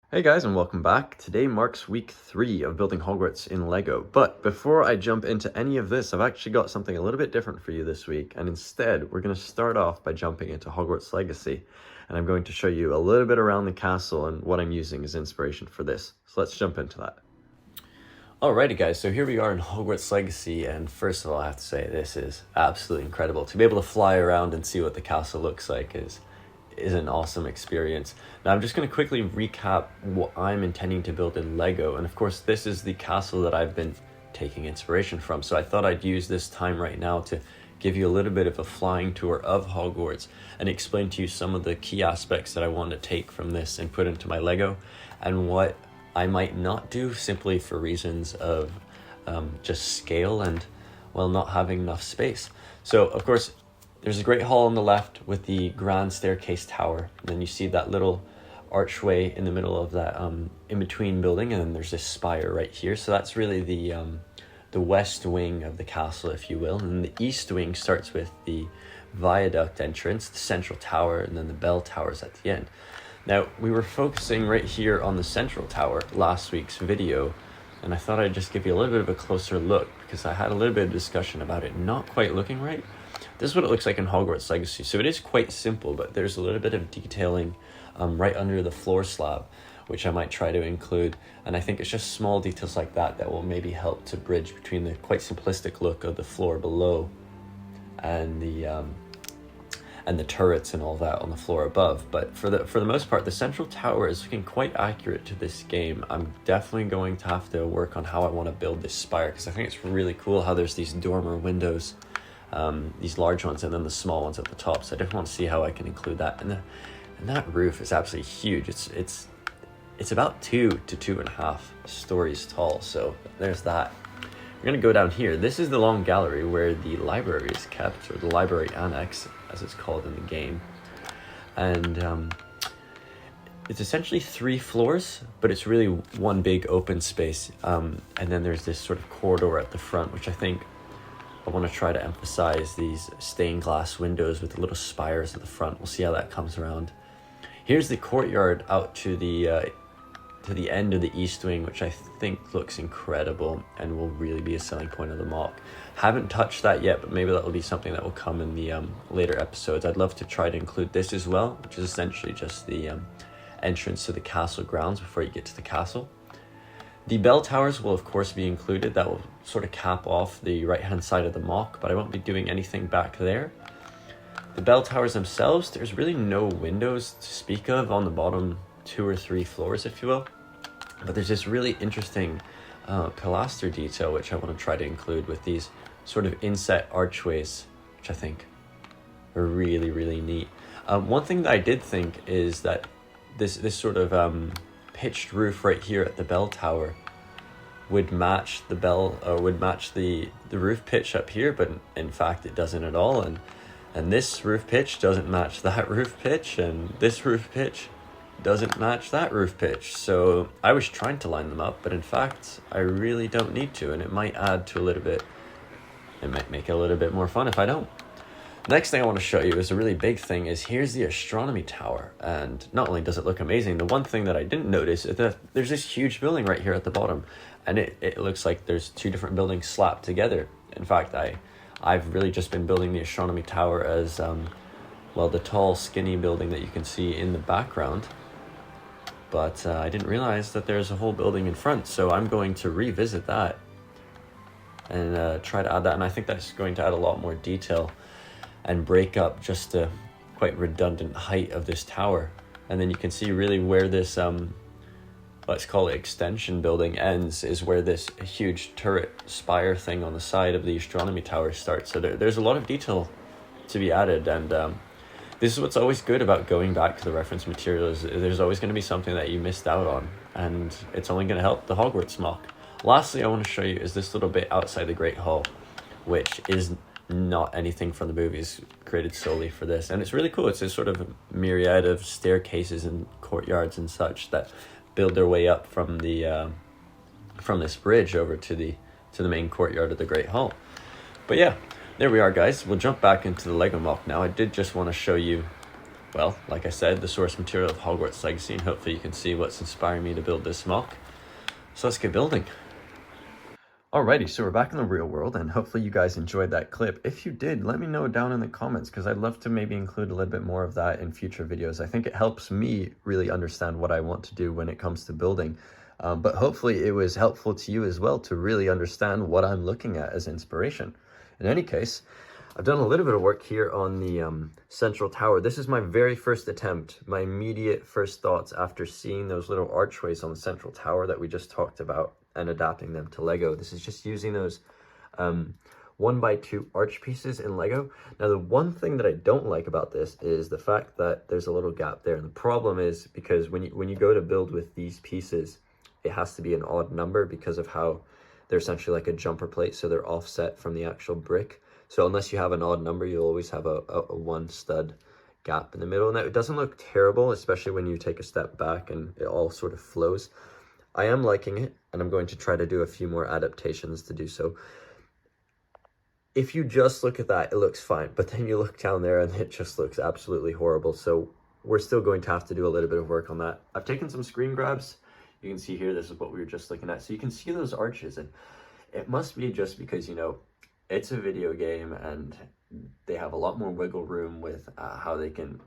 Hey guys, and welcome back. Today marks week 3 of building Hogwarts in Lego. But before I jump into any of this, I've actually got something a little bit different for you this week. And instead, we're going to start off by jumping into Hogwarts Legacy. And I'm going to show you a little bit around the castle and what I'm using as inspiration for this. So let's jump into that. Alrighty guys, so here we are in Hogwarts Legacy, and first of all I have to say this is absolutely incredible. To be able to fly around and see what the castle looks like is an awesome experience. Now I'm just going to quickly recap what I'm intending to build in Lego, and of course this is the castle that I've been taking inspiration from, so I thought I'd use this time right now to give you a little bit of a flying tour of Hogwarts and explain to you some of the key aspects that I want to take from this and put into my Lego, and what I might not do simply for reasons of just scale and, well, not having enough space. So of course there's a great hall on the left with the grand staircase tower, and then you see that little archway in the middle of that in-between building, and then there's this spire right here. So that's really the west wing of the castle, if you will, and the east wing starts with the viaduct entrance, the central tower, and then the bell towers at the end. Now, we were focusing right here on the central tower last week's video, and I thought I'd just give you a little bit of a closer look because I had a little bit of discussion about it not quite looking right. This is what it looks like in Hogwarts Legacy. So it is quite simple, but there's a little bit of detailing right under the floor slab, which I might try to include. And I think it's just small details like that that will maybe help to bridge between the quite simplistic look of the floor below and the turrets and all that on the floor above. But for the most part, the central tower is looking quite accurate to this game. I'm definitely going to have to work on how I want to build this spire, because I think it's really cool how there's these dormer windows, these large ones, and then the small ones at the top. So I definitely want to see how I can include that. And that roof is absolutely huge. It's about 2 to 2.5 stories tall. So there's that. We're going to go down here. This is the long gallery where the library is kept, or the library annex, as it's called in the game. And it's essentially 3 floors, but it's really one big open space. And then there's this sort of corridor at the front, which I think I want to try to emphasize these stained glass windows with the little spires at the front. We'll see how that comes around. Here's the courtyard out to the end of the east wing, which I think looks incredible and will really be a selling point of the MOC. Haven't touched that yet, but maybe that will be something that will come in the later episodes. I'd love to try to include this as well, which is essentially just the entrance to the castle grounds before you get to the castle. The bell towers will of course be included. That will sort of cap off the right hand side of the MOC, but I won't be doing anything back there. The bell towers themselves, there's really no windows to speak of on the bottom 2 or 3 floors, if you will. But there's this really interesting pilaster detail which I want to try to include with these sort of inset archways, which I think are really, really neat. One thing that I did think is that this sort of pitched roof right here at the bell tower would match the roof pitch up here, but in fact it doesn't at all. And this roof pitch doesn't match that roof pitch, and this roof pitch doesn't match that roof pitch. So I was trying to line them up, but in fact I really don't need to, and it might add to it might make it a little bit more fun if I don't. Next thing I want to show you is a really big thing. Is here's the Astronomy Tower, and not only does it look amazing, the one thing that I didn't notice is that there's this huge building right here at the bottom, and it looks like there's 2 different buildings slapped together. In fact, I've really just been building the Astronomy Tower as well, the tall skinny building that you can see in the background, but I didn't realize that there's a whole building in front. So I'm going to revisit that and try to add that, and I think that's going to add a lot more detail and break up just the quite redundant height of this tower. And then you can see really where this let's call it extension building ends, is where this huge turret spire thing on the side of the Astronomy Tower starts. So there's a lot of detail to be added, and this is what's always good about going back to the reference material, is there's always going to be something that you missed out on, and it's only going to help the Hogwarts MOC. Lastly, I want to show you is this little bit outside the Great Hall, which is not anything from the movies, created solely for this, and it's really cool. It's a sort of myriad of staircases and courtyards and such that build their way up from the from this bridge over to the main courtyard of the Great Hall. But yeah, there we are, guys. We'll jump back into the Lego MOC now. I did just want to show you well, like I said, the source material of Hogwarts Legacy, and hopefully you can see what's inspiring me to build this MOC. So let's get building. Alrighty, so we're back in the real world, and hopefully you guys enjoyed that clip. If you did, let me know down in the comments, because I'd love to maybe include a little bit more of that in future videos. I think it helps me really understand what I want to do when it comes to building. But hopefully it was helpful to you as well to really understand what I'm looking at as inspiration. In any case, I've done a little bit of work here on the central tower. This is my very first attempt, my immediate first thoughts after seeing those little archways on the central tower that we just talked about and adapting them to Lego. This is just using those 1x2 arch pieces in Lego. Now, the one thing that I don't like about this is the fact that there's a little gap there. And the problem is because when you go to build with these pieces, it has to be an odd number because of how they're essentially like a jumper plate, so they're offset from the actual brick. So unless you have an odd number, you'll always have a one stud gap in the middle. Now, it doesn't look terrible, especially when you take a step back and it all sort of flows. I am liking it, and I'm going to try to do a few more adaptations to do so. If you just look at that, it looks fine, but then you look down there and it just looks absolutely horrible. So we're still going to have to do a little bit of work on that. I've taken some screen grabs. You can see here, this is what we were just looking at. So you can see those arches, and it must be just because, you know, it's a video game and they have a lot more wiggle room with how they can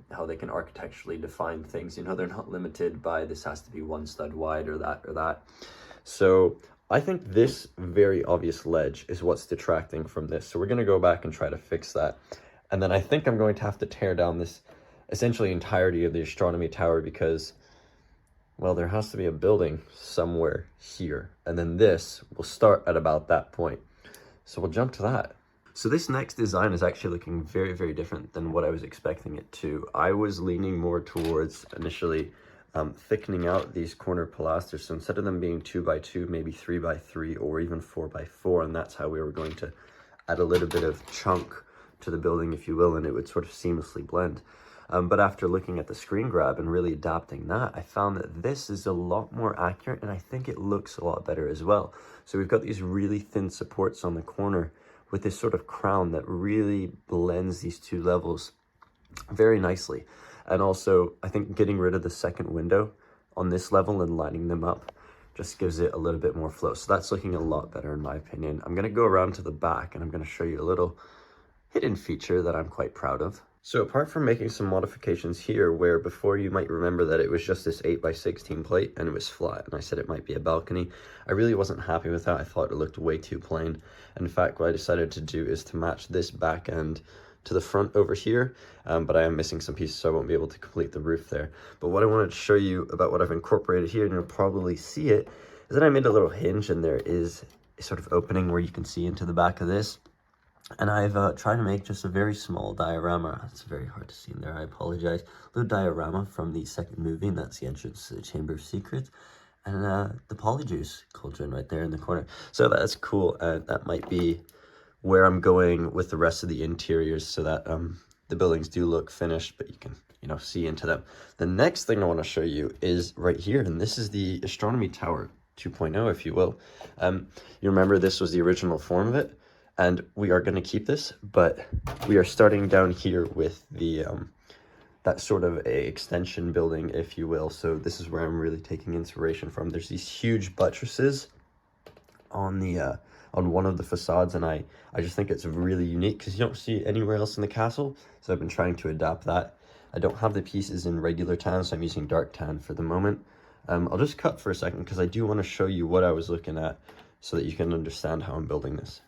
architecturally define things. You know, they're not limited by this has to be one stud wide or that or that. So I think this very obvious ledge is what's detracting from this. So we're going to go back and try to fix that. And then I think I'm going to have to tear down this essentially entirety of the astronomy tower because, well, there has to be a building somewhere here. And then this will start at about that point. So we'll jump to that. So this next design is actually looking very, very different than what I was expecting it to. I was leaning more towards initially thickening out these corner pilasters. So instead of them being 2x2, maybe 3x3 or even 4x4. And that's how we were going to add a little bit of chunk to the building, if you will, and it would sort of seamlessly blend. But after looking at the screen grab and really adapting that, I found that this is a lot more accurate, and I think it looks a lot better as well. So we've got these really thin supports on the corner with this sort of crown that really blends these two levels very nicely. And also, I think getting rid of the second window on this level and lining them up just gives it a little bit more flow. So that's looking a lot better in my opinion. I'm going to go around to the back and I'm going to show you a little hidden feature that I'm quite proud of. So apart from making some modifications here, where before you might remember that it was just this 8x16 plate and it was flat, and I said it might be a balcony, I really wasn't happy with that. I thought it looked way too plain. In fact, what I decided to do is to match this back end to the front over here, but I am missing some pieces, so I won't be able to complete the roof there. But what I wanted to show you about what I've incorporated here, and you'll probably see it, is that I made a little hinge, and there is a sort of opening where you can see into the back of this. And I've tried to make just a very small diorama. It's very hard to see in there, I apologize. Little diorama from the second movie, and that's the entrance to the Chamber of Secrets. And the Polyjuice cauldron right there in the corner. So that's cool, and that might be where I'm going with the rest of the interiors so that the buildings do look finished, but you can, you know, see into them. The next thing I want to show you is right here, and this is the Astronomy Tower 2.0, if you will. You remember this was the original form of it. And we are going to keep this, but we are starting down here with the that sort of a extension building, if you will. So this is where I'm really taking inspiration from. There's these huge buttresses on the on one of the facades, and I just think it's really unique because you don't see it anywhere else in the castle. So I've been trying to adapt that. I don't have the pieces in regular tan, so I'm using dark tan for the moment. I'll just cut for a second because I do want to show you what I was looking at so that you can understand how I'm building this.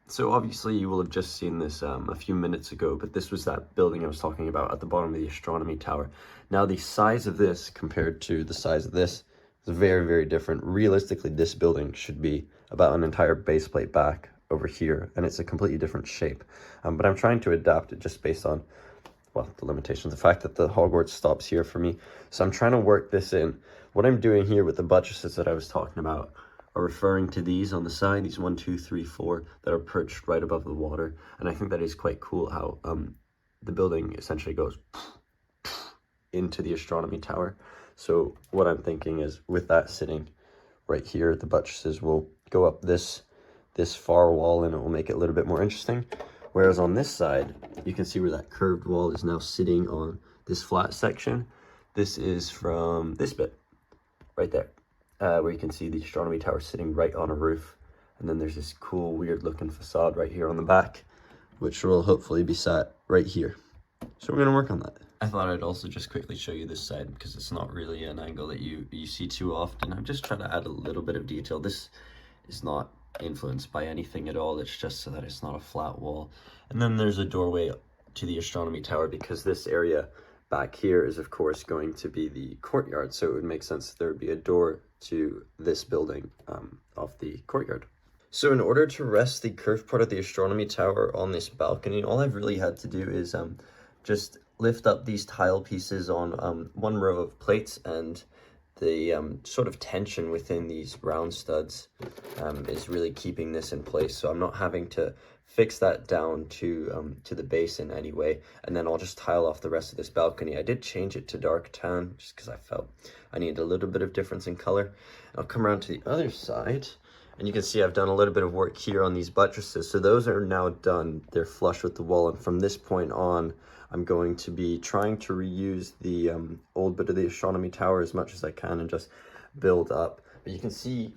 So obviously you will have just seen this a few minutes ago, but this was that building I was talking about at the bottom of the Astronomy Tower. Now the size of this compared to the size of this is very, very different. Realistically, this building should be about an entire base plate back over here, and it's a completely different shape. But I'm trying to adapt it just based on, well, the limitations, the fact that the Hogwarts stops here for me. So I'm trying to work this in. What I'm doing here with the buttresses that I was talking about are referring to these on the side, these 1, 2, 3, 4 that are perched right above the water. And I think that is quite cool how the building essentially goes into the Astronomy Tower. So what I'm thinking is with that sitting right here, the buttresses will go up this far wall and it will make it a little bit more interesting. Whereas on this side, you can see where that curved wall is now sitting on this flat section. This is from this bit right there, where you can see the astronomy tower sitting right on a roof. And then there's this cool, weird looking facade right here on the back, which will hopefully be sat right here. So we're gonna work on that. I thought I'd also just quickly show you this side because it's not really an angle that you see too often. I'm just trying to add a little bit of detail. This is not influenced by anything at all. It's just so that it's not a flat wall. And then there's a doorway to the astronomy tower because this area back here is of course going to be the courtyard. So it would make sense that there would be a door to this building off the courtyard. So in order to rest the curved part of the astronomy tower on this balcony, all I've really had to do is just lift up these tile pieces on one row of plates, and the sort of tension within these round studs is really keeping this in place. So I'm not having to fix that down to the base in any way, and then I'll just tile off the rest of this balcony. I did change it to dark tan just because I felt I needed a little bit of difference in color. I'll come around to the other side, and you can see I've done a little bit of work here on these buttresses. So those are now done. They're flush with the wall. And from this point on, I'm going to be trying to reuse the old bit of the astronomy tower as much as I can and just build up. But you can see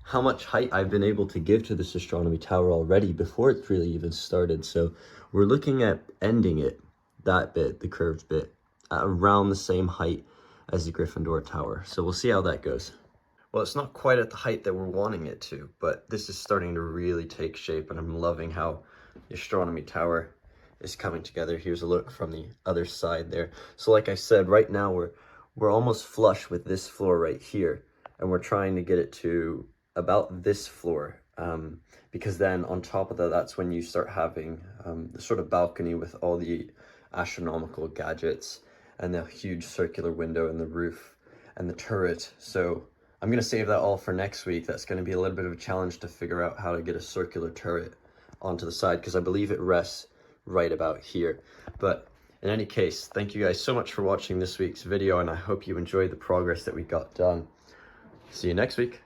how much height I've been able to give to this astronomy tower already before it's really even started. So we're looking at ending it, that bit, the curved bit, at around the same height as the Gryffindor tower. So we'll see how that goes. Well, it's not quite at the height that we're wanting it to, but this is starting to really take shape, and I'm loving how the astronomy tower is coming together. Here's a look from the other side there. So like I said, right now we're almost flush with this floor right here, and we're trying to get it to about this floor, because then on top of that, that's when you start having the sort of balcony with all the astronomical gadgets and the huge circular window and the roof and the turret. So I'm going to save that all for next week. That's going to be a little bit of a challenge to figure out how to get a circular turret onto the side, because I believe it rests right about here. But in any case, thank you guys so much for watching this week's video, and I hope you enjoyed the progress that we got done. See you next week.